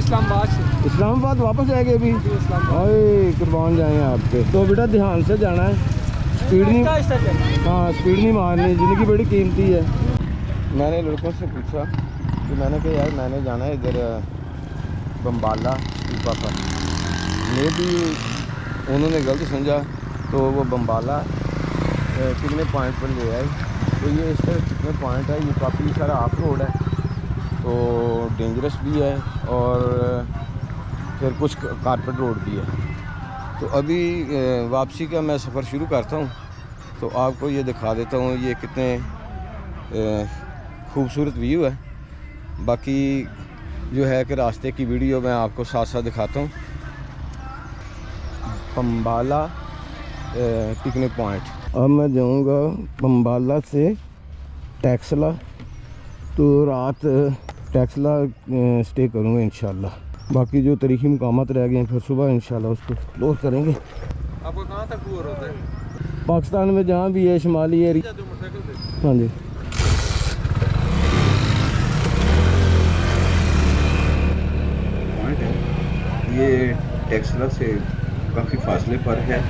इस्लाम आबाद वापस जाएंगे अभी? ओए कुर्बान जाएं आप पे। तो बेटा ध्यान से जाना है, स्पीड नहीं, हाँ स्पीड नहीं मारनी, ज़िंदगी बड़ी कीमती है। मैंने लड़कों से पूछा कि मैंने कहा यार मैंने जाना है इधर बम्बाला स्तूपा पर, मे भी उन्होंने गलत समझा, तो वो बम्बाला कितने पॉइंट पर ले आए। तो ये इस तरह कितने पॉइंट है, ये काफ़ी सारा ऑफ रोड है तो डेंजरस भी है, और फिर कुछ कारपेट रोड भी है। तो अभी वापसी का मैं सफ़र शुरू करता हूँ, तो आपको ये दिखा देता हूँ ये कितने खूबसूरत व्यू है। बाकी जो है कि रास्ते की वीडियो मैं आपको साथ साथ दिखाता हूँ। Bhambla picnic point. अब मैं जाऊँगा बम्बाला से टैक्सला, तो रात टैक्सला स्टे करूँगा इंशाल्लाह। बाकी जो तारीखी मुकामात रह गए हैं फिर सुबह इंशाल्लाह उसको एक्सप्लोर करेंगे। आपको कहाँ तक टूर होता है? पाकिस्तान में जहाँ भी है शुमाली एरिया। हाँ जी, पॉइंट है ये टैक्सला से काफ़ी फासले पर है,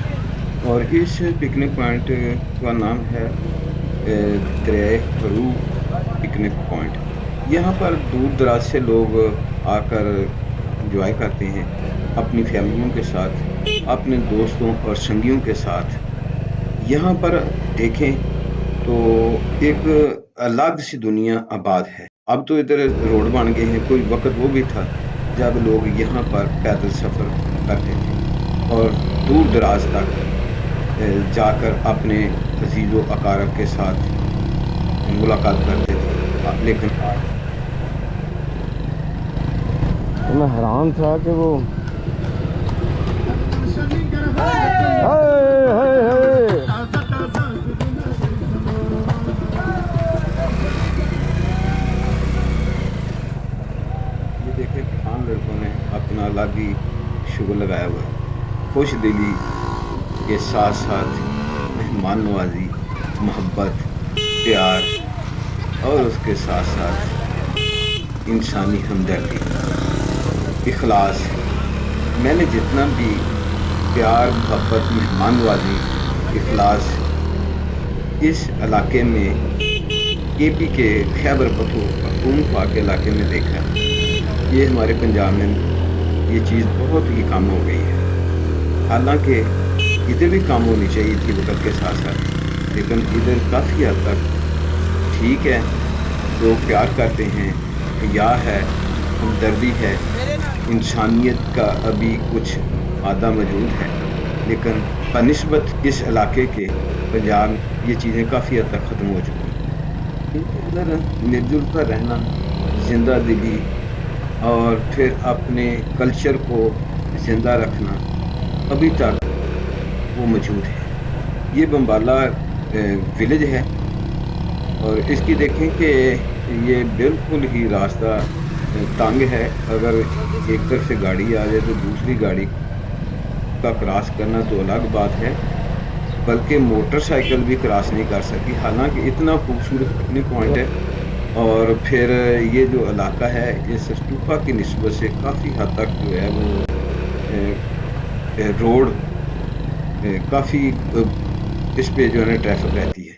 और इस पिकनिक पॉइंट का नाम है दरियाए हरू पिकनिक पॉइंट। यहाँ पर दूर दराज से लोग आकर इंजॉय करते हैं अपनी फैमिलियों के साथ, अपने दोस्तों और संगियों के साथ। यहाँ पर देखें तो एक अलग सी दुनिया आबाद है। अब तो इधर रोड बन गए हैं, कोई वक्त वो भी था जब लोग यहाँ पर पैदल सफ़र करते थे और दूर दराज तक जाकर अपने अजीज़ो अकारब के साथ मुलाकात करते थे। लेकिन तो मैं हैरान था कि वो ये देखे खान लड़कों ने अपना अलग ही शुगर लगाया हुआ है। खुश दिली के साथ साथ मेहमान नवाजी, मोहब्बत, प्यार और उसके साथ साथ इंसानी हमदर्दी, इखलास। मैंने जितना भी प्यार, मोहब्बत, मेहमान नवाजी, इखलास इस इलाके में केपी के खैबर पख्तूनख्वा के इलाके में देखा, ये हमारे पंजाब में ये चीज़ बहुत ही कम हो गई है। हालांकि इधर भी कम होनी चाहिए थी वक्त के साथ साथ, लेकिन इधर काफ़ी हद तक ठीक है। लोग प्यार करते हैं, या है, हमदर्दी है, इंसानियत का अभी कुछ आधा मौजूद है, लेकिन बनिस्बत इस इलाके के पंजाब ये चीज़ें काफ़ी हद तक ख़त्म हो चुकी हैं। इधर मिलजुल कर रहना, ज़िंदा दिली और फिर अपने कल्चर को ज़िंदा रखना अभी तक वो मौजूद है। ये बम्बाला विलेज है, और इसकी देखें कि ये बिल्कुल ही रास्ता तंग है। अगर एक तरफ से गाड़ी आ जाए तो दूसरी गाड़ी का क्रॉस करना तो अलग बात है, बल्कि मोटरसाइकिल भी क्रॉस नहीं कर सकती। हालांकि इतना खूबसूरत पिकनिक पॉइंट है, और फिर ये जो इलाका है इस स्तूपा की निस्बत से काफ़ी हद तक जो है वो रोड काफ़ी इस पे जो है ना ट्रैफिक रहती है।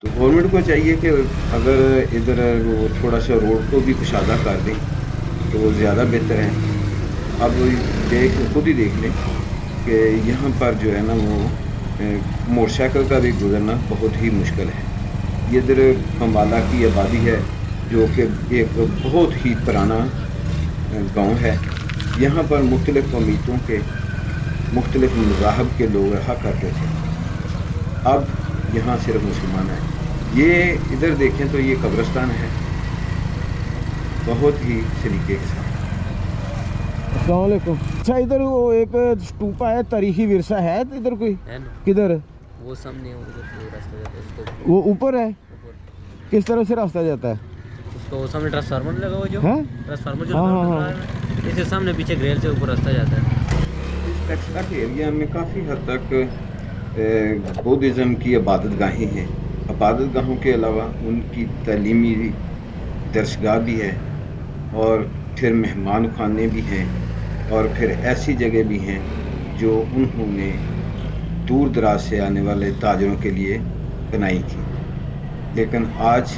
तो गवर्नमेंट को चाहिए कि अगर इधर वो थोड़ा सा रोड को भी कुशादा कर दें तो वो ज़्यादा बेहतर है। अब खुद ही देख लें कि यहाँ पर जो है ना वो मोटरसाइकिल का भी गुजरना बहुत ही मुश्किल है। ये इधर बम्बाला की आबादी है जो कि एक बहुत ही पुराना गांव है। यहाँ पर मुख्तलिफ़ कौमियतों के, मुख्तलिफ़ मज़ाहब के लोग रहा करते थे। अब यहाँ सिर्फ मुसलमान हैं। ये इधर देखें तो ये कब्रिस्तान है, बहुत ही सलीके के साथ। अस्सलाम वालेकुम। अच्छा इधर वो एक स्तूपा है, तारीखी विरसा है इधर कोई है ना? किधर? वो सामने उधर से रास्ता जाता है उसको वो ऊपर है, ऊपर। किस तरह से रास्ता जाता है? उसको वो सामने ट्रांसफार्मर लगा हुआ जो हैं? ट्रांसफार्मर जो हाँ, लगा हाँ, हुआ है, इसके सामने पीछे ग्रेल से ऊपर रास्ता जाता है। इस टैक्सला के एरिया में काफ़ी हद तक बुद्धिज़्म की इबादत गाहें हैं। इबादत गाहों के अलावा उनकी तालीमी दरसगाह भी है, और پھر مہمان خانے بھی ہیں اور پھر ایسی جگہ بھی ہیں جو انہوں نے دور دراز سے آنے والے تاجروں کے لیے بنائی تھی. لیکن آج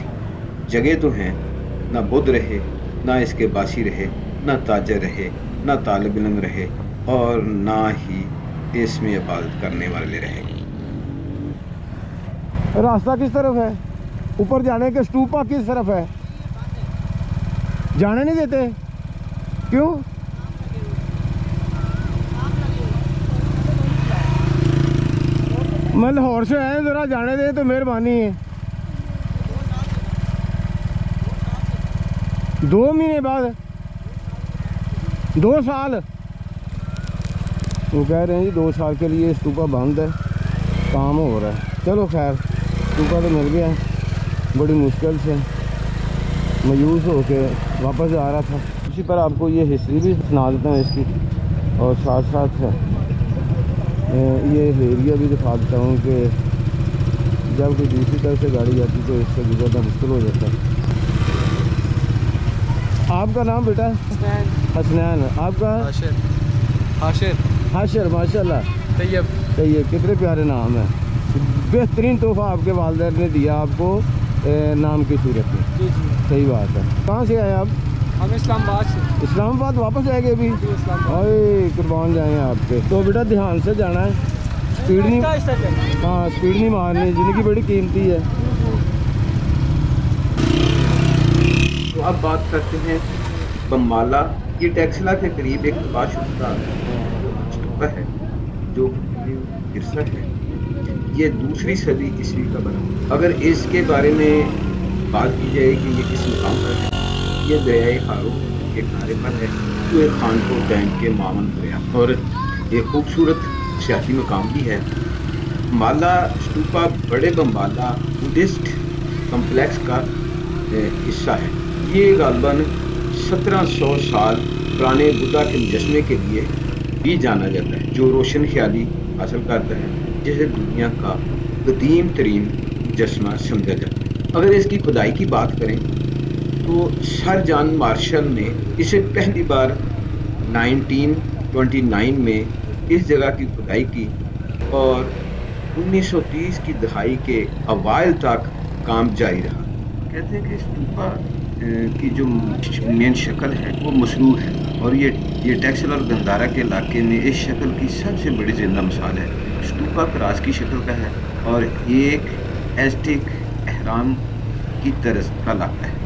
جگہ تو ہیں، نہ بدھ رہے، نہ اس کے باسی رہے، نہ تاجر رہے، نہ طالب علم رہے، اور نہ ہی اس میں عبادت کرنے والے رہے. راستہ کس طرف ہے؟ اوپر جانے کے اسٹوپا کس طرف ہے؟ جانے نہیں دیتے کیوں؟ میں لاہور سے آئے، ذرا جانے دیں تو مہربانی ہے. 2 مہینے بعد 2 سال وہ کہہ رہے ہیں جی 2 سال کے لیے اسٹوپا بند ہے، کام ہو رہا ہے. چلو خیر، اسٹوپا تو مل گیا. بڑی مشکل سے مایوس ہو کے واپس آ رہا تھا. اسی پر آپ کو یہ ہسٹری بھی سنا دیتا ہوں اس کی، اور ساتھ ساتھ یہ ایریا بھی دکھا دیتا ہوں کہ جب کوئی دوسری طرف سے گاڑی جاتی تو اس سے گزرنا مشکل ہو جاتا ہے. آپ کا نام بیٹا؟ حسنین. آپ کا؟ حاشر. ماشاء اللہ. طیب. کتنے پیارے نام ہیں. بہترین تحفہ آپ کے والدین نے دیا آپ کو نام کی صورت میں. جی. صحیح بات ہے. کہاں سے آئے آپ؟ ہم اسلام آباد سے. اسلام آباد واپس آئے گے ابھی؟ اوئے قربان جائیں آپ کے. تو بیٹا دھیان سے جانا ہے، اسپیڈ نہیں، ہاں اسپیڈ نہیں مارنی، زندگی بڑی قیمتی ہے. تو اب بات کرتے ہیں بمبالا. یہ ٹیکسلا کے قریب ایک تباہ شدہ اسٹوپا ہے جو گرسا ہے. یہ 2 صدی عیسوی کا بنا. اگر اس کے بارے میں بات کی جائے کہ یہ کس مقام پر ہے، یہ دریائے خارو کے کنارے پر ہے، جو ایک خانپور ڈیم کے معاون دریا، اور ایک خوبصورت سیاحتی مقام بھی ہے. بمبالا اسٹوپا بڑے بمبالا بدھسٹ کمپلیکس کا حصہ ہے. یہ غالباً 1700 سال پرانے بدھا کے مجسمے کے لیے بھی جانا جاتا ہے، جو روشن خیالی حاصل کرتا ہے، جسے دنیا کا قدیم ترین مجسمہ سمجھا جاتا ہے. اگر اس کی کھدائی کی بات کریں تو سر جان مارشل نے اسے پہلی بار 1929 میں اس جگہ کی کھدائی کی، اور 1930 کی دہائی کے اوائل تک کام جاری رہا. کہتے ہیں کہ اسٹوپا کی جو مین شکل ہے وہ مسلوح ہے، اور یہ ٹیکسلا اور گندھارا کے علاقے میں اس شکل کی سب سے بڑی زندہ مثال ہے. اسٹوپا کراس کی شکل کا ہے اور ایک ایزٹیک اہرام کی طرز کا لگتا ہے.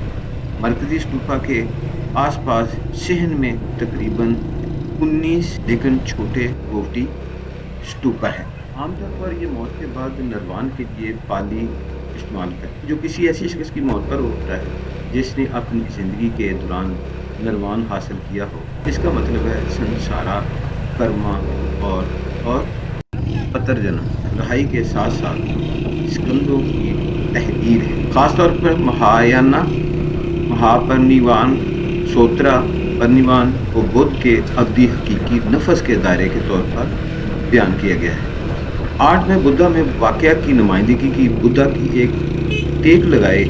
مرکزی اسٹوپا کے آس پاس صحن میں تقریباً 19 لیکن چھوٹے گوفٹی اسٹوپا ہے. عام طور پر یہ موت کے بعد نروان کے لیے پالی استعمال کرتے، جو کسی ایسی شخص کی موت پر ہوتا ہے جس نے اپنی زندگی کے دوران نروان حاصل کیا ہو. اس کا مطلب ہے سنسارا، کرما اور پتر جنم. رہائی کے ساتھ ساتھ اسکندوں کی تحریر ہے، خاص طور پر مہایانا مہاپرنیوان سوترا پرنیوان کو بدھ کے ابدی حقیقی نفس کے دائرے کے طور پر بیان کیا گیا ہے. آرٹ میں بدھا میں واقعہ کی نمائندگی کی بدھا کی ایک ٹیک لگائے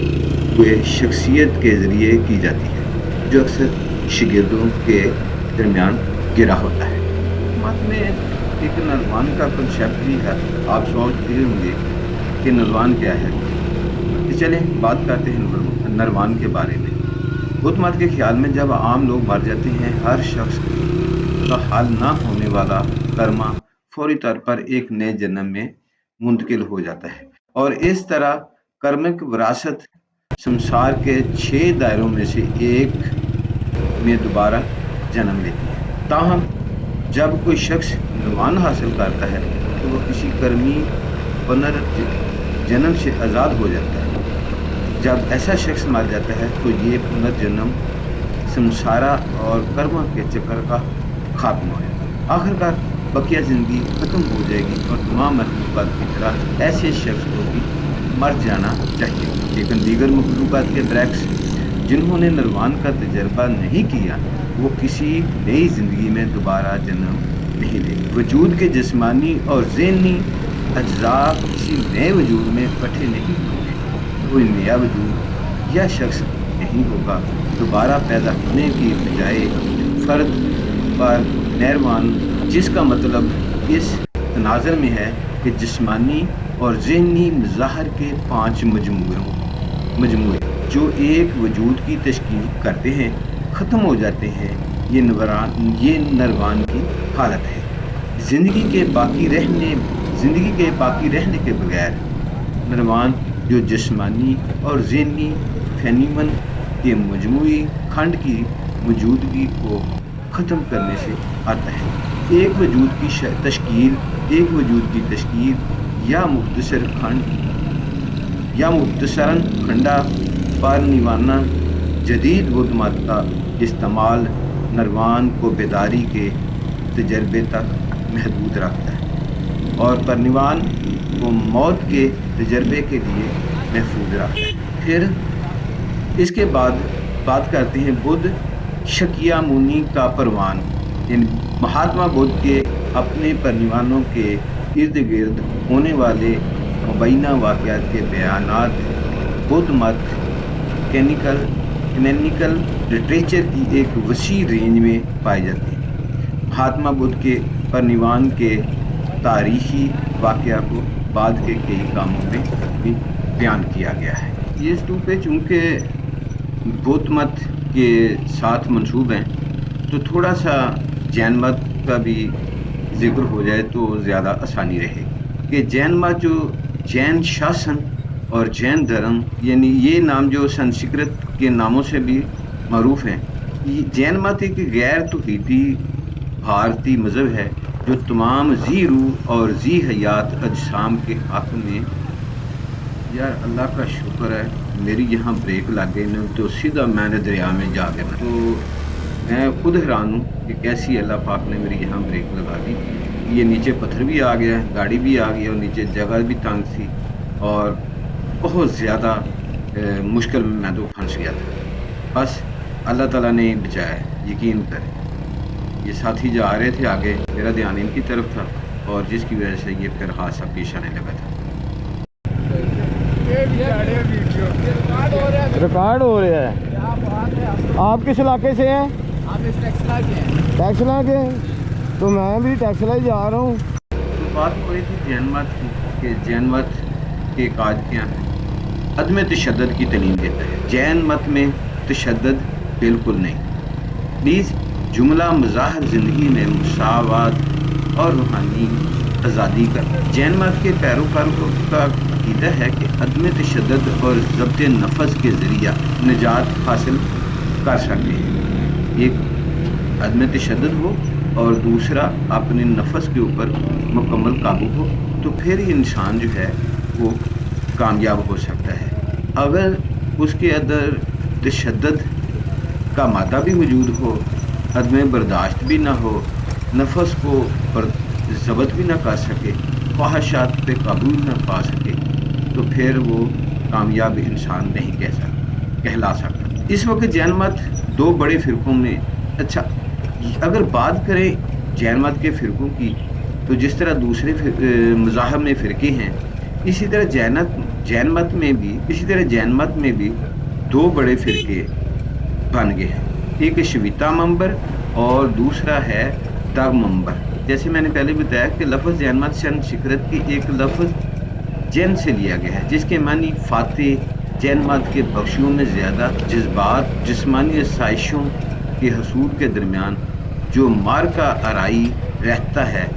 ہوئے شخصیت کے ذریعے کی جاتی ہے، جو اکثر شاگردوں کے درمیان گرا ہوتا ہے. مت میں ایک نروان کا کنسیپٹ بھی ہے. آپ سوچ رہے ہوں گے کہ نروان کیا ہے. تو چلیں بات کرتے ہیں نروان کے بارے میں. بدھ مت کے خیال میں جب عام لوگ مر جاتے ہیں، ہر شخص کا حل نہ ہونے والا کرما فوری طور پر ایک نئے جنم میں منتقل ہو جاتا ہے، اور اس طرح کرمک وراثت سمسار کے 6 دائروں میں سے ایک میں دوبارہ جنم لیتی ہے. تاہم جب کوئی شخص نروان حاصل کرتا ہے تو وہ کسی کرمی پنرجنم سے آزاد ہو جاتا ہے. جب ایسا شخص مر جاتا ہے تو یہ پنرجنم سمسارا اور کرما کے چکر کا خاتمہ ہے. آخرکار بقیہ زندگی ختم ہو جائے گی اور تمام مخلوقات کی طرح ایسے شخص کو بھی مر جانا چاہیے. لیکن دیگر مخلوقات کے برعکس، جنہوں نے نروان کا تجربہ نہیں کیا، وہ کسی نئی زندگی میں دوبارہ جنم نہیں لیں گے. وجود کے جسمانی اور ذہنی اجزاء کسی نئے وجود میں اکٹھے نہیں ہوں گے. کوئی نیا وجود یا شخص नहीं होगा। दोबारा पैदा होने की बजाय फर्द पर मेहरबान, जिसका मतलब इस तनाज़र में है कि जिस्मानी और ज़हनी मज़ाहिर के 5 मजमूए जो एक वजूद की तश्कील करते हैं ख़त्म हो जाते हैं। ये नरवान की हालत है। ज़िंदगी के बाकी रहने के बगैर नरवान जो जिस्मानी और ज़हनी फेनोमेन के मजमूई खंड की मौजूदगी को ख़त्म करने से आता है। एक वजूद की तश्कील या मुख्तसरन खंडा पर निवाना जदीद बुद्ध का इस्तेमाल नरवान को बेदारी के तजर्बे तक महदूद रखता है और परनिवान को मौत के तजर्बे के लिए महफूज रखता है। फिर इसके बाद बात करते हैं बुद्ध शकियामुनि का परवान, यानी महात्मा बुद्ध के अपने परनिवानों के इर्द गिर्द होने वाले मुबैना वाक़यात के बयानात बुद्ध मत कैनोनिकल लिटरेचर की एक वसी रेंज में पाए जाते हैं। महात्मा बुद्ध के परनिवान के तारीखी वाक़या को बाद के कई कामों में भी बयान किया गया है। ये स्तूपे चूँकि बौद्ध मत के साथ मंसूब हैं तो थोड़ा सा जैन मत का भी जिक्र हो जाए तो ज़्यादा आसानी रहेगी कि जैन मत जो जैन शासन और जैन धर्म, यानी ये नाम जो संस्कृत के नामों से भी मरूफ हैं, ये जैन मत एक गैर तौहीदी भारतीय मज़हब है जो तमाम जी रूह और जी हयात अजसाम के हक़ में। यार अल्लाह का शुक्र है मेरी यहाँ ब्रेक लग गई न तो सीधा मैंने दरिया में जा गिरना। तो मैं खुद हैरान हूँ कि कैसी अल्लाह पाक ने मेरी यहाँ ब्रेक लगा दी। ये नीचे पत्थर भी आ गया, गाड़ी भी आ गई और नीचे जगह भी तंग थी और बहुत ज़्यादा मुश्किल में मैं तो फंस गया था। बस अल्लाह ताला ने बचाया, यकीन करें। ये साथी जा रहे थे आगे, मेरा ध्यान इनकी तरफ था और जिसकी वजह से ये फिर हादसा पेश आने लगा था। रिकॉर्ड हो रहा है। आप किस इलाके से हैं? टैक्सला के। तो मैं भी टैक्सला ही जा रहा हूँ। तो बात हो रही थी जैन मत की कि जैन मत के काज क्या है। अदम तशद्दुद की तालीम देता है। जैन मत में तशद्दुद बिल्कुल नहीं। प्लीज़ जुमला मज़ाहिर ज़िंदगी में मुसावात और रूहानी आज़ादी का। जैन मत के पैरोकारों का अक़ीदा है कि अदम तशद्दुद और ज़ब्त नफ़स के ज़रिया निजात हासिल कर सकते हैं। एक अदम तशद्दुद हो और दूसरा अपने नफ़स के ऊपर मुकम्मल काबू हो, तो फिर इंसान जो है वो कामयाब हो सकता है। अगर उसके अंदर तशद्दुद का मादा भी मौजूद हो, अदम बर्दाश्त भी ना हो, नफ़स को ज़ब्त भी ना कर सके, ख्वाहिशात पे काबू ना पा सके, तो फिर वो कामयाब इंसान नहीं कहला सकता। इस वक्त जैन मत दो बड़े फ़िरक़ों में, अच्छा अगर बात करें जैन मत के फ़िरक़ों की, तो जिस तरह दूसरे मज़ाहब में फ़िरक़े हैं, इसी तरह जैन मत में भी दो बड़े फ़िरक़े बन गए हैं। एक श्वेता मंबर और दूसरा है दागमंबर। जैसे मैंने पहले बताया कि लफ्ज़ जैन मत संस्कृत की एक लफ्ज़ जैन से लिया गया है, जिसके मानी फातेह। जैन मत के बख्शियों में ज़्यादा जज्बात जिस्मानी आसाइशों के हसूल के दरमियान जो मार का आराई रहता है,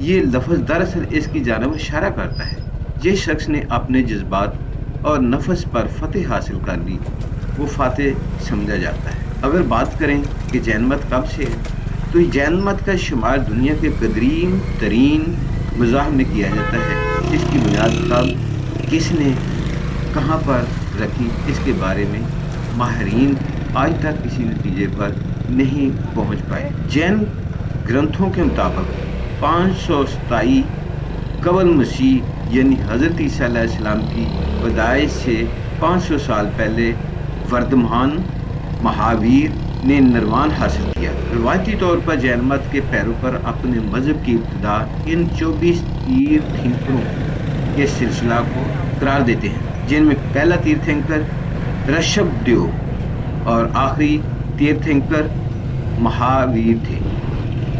ये लफ्ज़ दरअसल इसकी जानब इशारा करता है। जिस शख्स ने अपने जज्बात और नफस पर फतेह हासिल कर ली वो फातेह समझा जाता है। अगर बात करें कि जैन मत कब से है, तो जैन मत का शुमार दुनिया के कदीम तरीन मज़ाहब में किया जाता है। इसकी बुनियाद कब, किसने, कहाँ पर रखी, इसके बारे में माहिरीन आज तक किसी नतीजे पर नहीं पहुँच पाए। जैन ग्रंथों के मुताबिक 527 कबल मसीह यानी हज़रत ईसा अलैहिस्सलाम की पैदाइश से 500 साल पहले वर्धमान महावीर ने निर्वाण हासिल किया। रवायती तौर पर जैन मत के पैरोकार अपने मज़हब की इब्तिदा इन 24 तीर्थंकरों के सिलसिला को करार देते हैं, जिनमें पहला तीर्थंकर ऋषभदेव और आखिरी तीर्थंकर महावीर थे।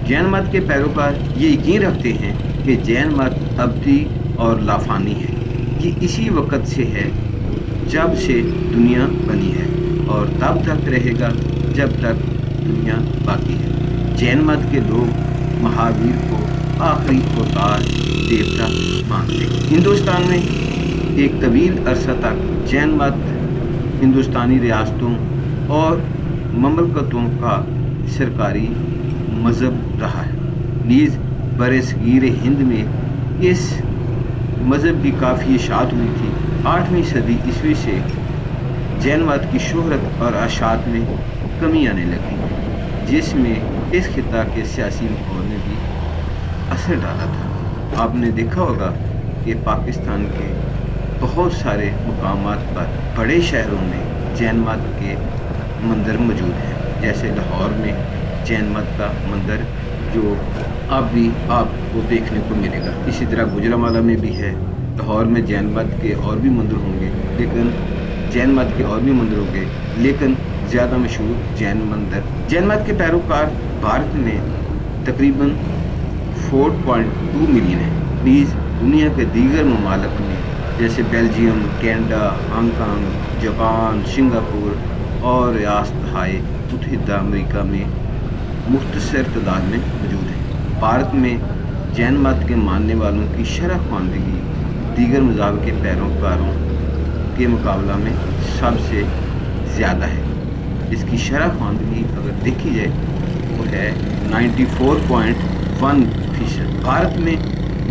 जैन मत के पैरोकार ये यकीन रखते हैं कि जैन मत अब्दी और लाफानी है। ये इसी वक्त से है जब से दुनिया बनी है और तब तक रहेगा जब तक दुनिया बाकी है। जैन मत के लोग महावीर को आखिरी अवतार देवता मानते हैं। हिंदुस्तान में एक तवील अरसा तक जैन मत हिंदुस्तानी रियासतों और ममलकतों का सरकारी मज़हब रहा है। नीज़ बरसगीर हिंद में इस मज़हब की काफ़ी इशाअत हुई थी। 8वीं सदी ईस्वी से जैन मत की शोहरत और आशात में कमी आने लगी, जिसमें इस खिता के सियासी माहौल ने भी असर डाला था। आपने देखा होगा कि पाकिस्तान के बहुत सारे मुकामात पर बड़े शहरों में जैन मत के मंदिर मौजूद हैं, जैसे लाहौर में जैन मत का मंदिर जो अब भी आपको देखने को मिलेगा। इसी तरह गुजरांवाला में भी है। लाहौर में जैन मत के और भी मंदिर होंगे, लेकिन जैन मत के और भी मंदिर होंगे, लेकिन ज़्यादा मशहूर जैन मंदिर। जैन मत के पैरोकार भारत में तकरीबन 4.2 मिलियन है। नीज़ दुनिया के दीगर ममालिक में जैसे Belgium, Canada, Hong Kong, Japan, Singapore और रियासत-ए मुत्तहिदा अमेरिका में मुख्तसर तादाद में मौजूद है। भारत में जैन मत के मानने वालों की शरह ख्वानदगी दीगर मज़हब के पैरोकारों के मुकाबला में सबसे ज़्यादा है। इसकी शरह ख्वानदगी अगर देखी जाए वो है 94.1%। भारत में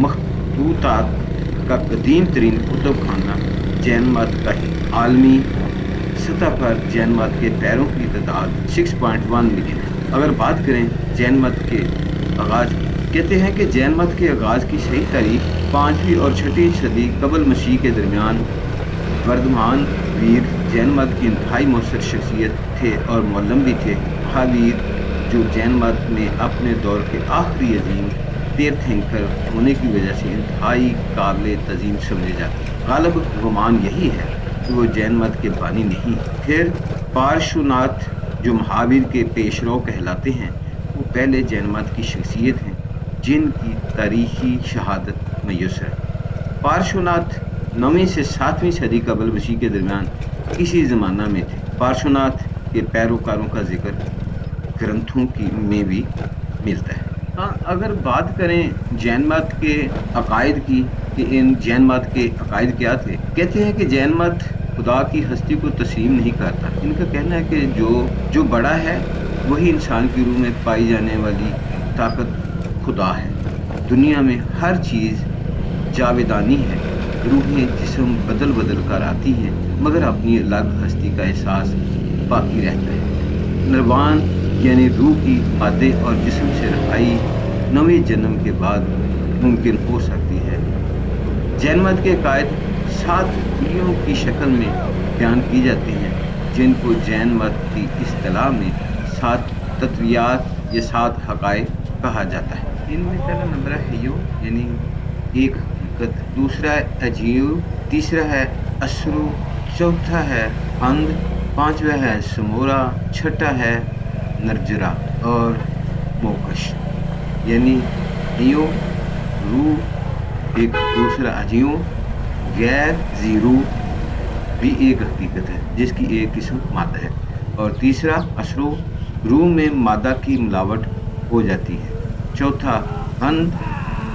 मखतूतात का कदीम तरीन कुतुब खाना जैन मत का है। आलमी सतह पर जैन मत के पैरों की तादाद 6.1 मिलियन है। अगर बात करें जैन मत के आगाज़, कहते हैं कि जैन मत के आगाज़ की सही तारीख 5वीं और 6वीं सदी कबल मसीह के दरमियान वर्धमान वीर जैन मत की इंतहाई मौसर शख्सियत थे और मौलम भी थे। महावीर जो जैन मत में अपने दौर के आखिरी अजीम तीर्थंकर होने की वजह से इंतहाई काबिल तज़ीम समझे जाते हैं। गालिब गुमान यही है कि वो जैन मत के बानी नहीं। फिर पार्श्वनाथ जो महावीर के पेशरो कहलाते हैं, वो पहले जैन मत की शख्सियत हैं जिनकी तारीखी शहादत मैसर है। पार्श्वनाथ 9वीं से 7वीं सदी कबल मसीह के दरमियान किसी ज़माना में थे। पार्श्वनाथ के पैरोकारों का जिक्र ग्रंथों की में भी मिलता है। हाँ, अगर बात करें जैन मत के अकायद की कि इन जैन मत के अकायद क्या थे, कहते हैं कि जैन मत खुदा की हस्ती को तस्लीम नहीं करता। इनका कहना है कि जो बड़ा है वही इंसान की रूह में पाई जाने वाली ताकत खुदा है। दुनिया में हर चीज़ जावेदानी है। रूहें जिस्म बदल बदल कर आती हैं, मगर अपनी अलग हस्ती का एहसास बाकी रहता है। निर्वाण यानी रूह की मादे और जिस्म से रहाई 9वें जन्म के बाद मुमकिन हो सकती है। जैन मत के कायद 7 खुलियों की शक्ल में बयान की जाती हैं, जिनको जैन मत की इस्तिलाह में 7 तत्वियात या 7 हक़ाइक़ कहा जाता है। इनमें पहला नंबर है हयो यानी एक हकीकत, दूसरा है अजीव, तीसरा है असरू, चौथा है अंध, पांचवा है समोरा, छठा है नरजरा और मोकश। यानी हयो रूह एक, दूसरा अजीव गैर जीरू भी एक हकीकत है जिसकी एक किस्म मादा है, और तीसरा असरू रूह में मादा की मिलावट हो जाती है। चौथा अंध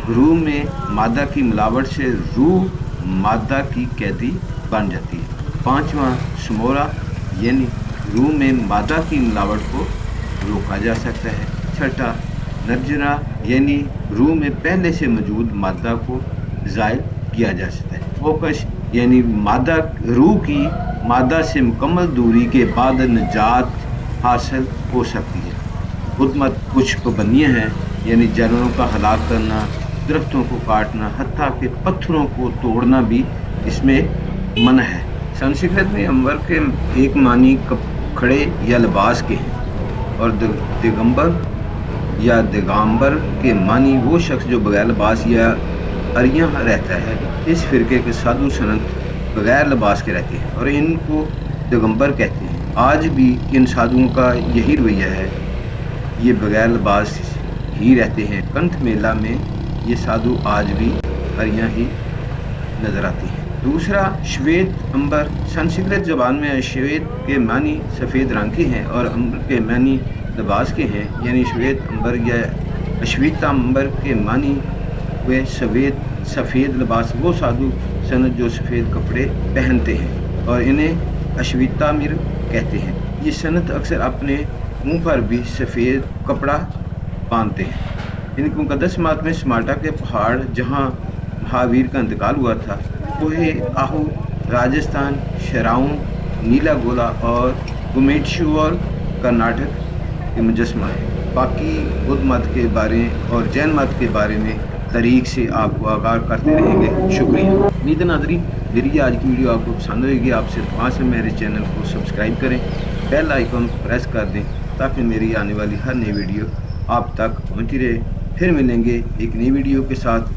रूह में मादा की मिलावट से रूह मादा की कैदी बन जाती है। पांचवा समोरा यानी रूह में मादा की मिलावट को रोका जा सकता है। छठा नरजना यानी रूह में पहले से मौजूद मादा को ज़ायल किया जा सकता है। मोकश यानी मादा रूह की मादा से मुकम्मल दूरी के बाद निजात हासिल हो सकती है। हुद्मत कुछ पाबंदियाँ हैं, यानी जानवरों का हलाक करना, दरख्तों को काटना, हत्ता के पत्थरों को तोड़ना भी इसमें मना है। संस्कृत में अंबर के एक मानी खड़े या लिबास के हैं, और दिगंबर या दिगांबर के मानी वो शख्स जो बगैर लिबास या अरियां रहता है। इस फिरके के साधु संत बगैर लिबास के रहते हैं और इनको दिगंबर कहते हैं। آج بھی ان سادھوؤں کا یہی رویہ ہے، یہ بغیر لباس ہی رہتے ہیں۔ کنٹھ میلہ میں یہ سادھو آج بھی پریاں ہی نظر آتی ہیں۔ دوسرا، شویت امبر۔ سنسکرت زبان میں شویت کے معنی سفید رنگ کے ہیں اور امبر کے معنی لباس کے ہیں، یعنی شویت امبر یا اشویتا امبر کے معنی ہوئے سفید لباس۔ وہ سادھو سنت جو سفید کپڑے پہنتے ہیں اور انہیں اشویتا مر کہتے ہیں۔ یہ سنت اکثر اپنے منہ پر بھی سفید کپڑا باندھتے ہیں۔ ان کی مقدس مہاتمے سماٹا کے پہاڑ جہاں مہاویر کا انتقال ہوا تھا، کوہ آہو راجستھان، شراؤن نیلا گولا اور گمیٹشور کرناٹک کے مجسمہ ہے۔ باقی بدھ مت کے بارے اور جین مت کے بارے میں تاریخ سے آپ کو آگاہ کرتے رہیں گے۔ شکریہ۔ امید ہے ناظرین میری آج کی ویڈیو آپ کو پسند ہوئے گی۔ آپ سے درخواست ہے میرے چینل کو سبسکرائب کریں، بیل آئیکن پریس کر دیں تاکہ میری آنے والی ہر نئی ویڈیو آپ تک پہنچتی رہے۔ پھر ملیں گے ایک نئی ویڈیو کے ساتھ۔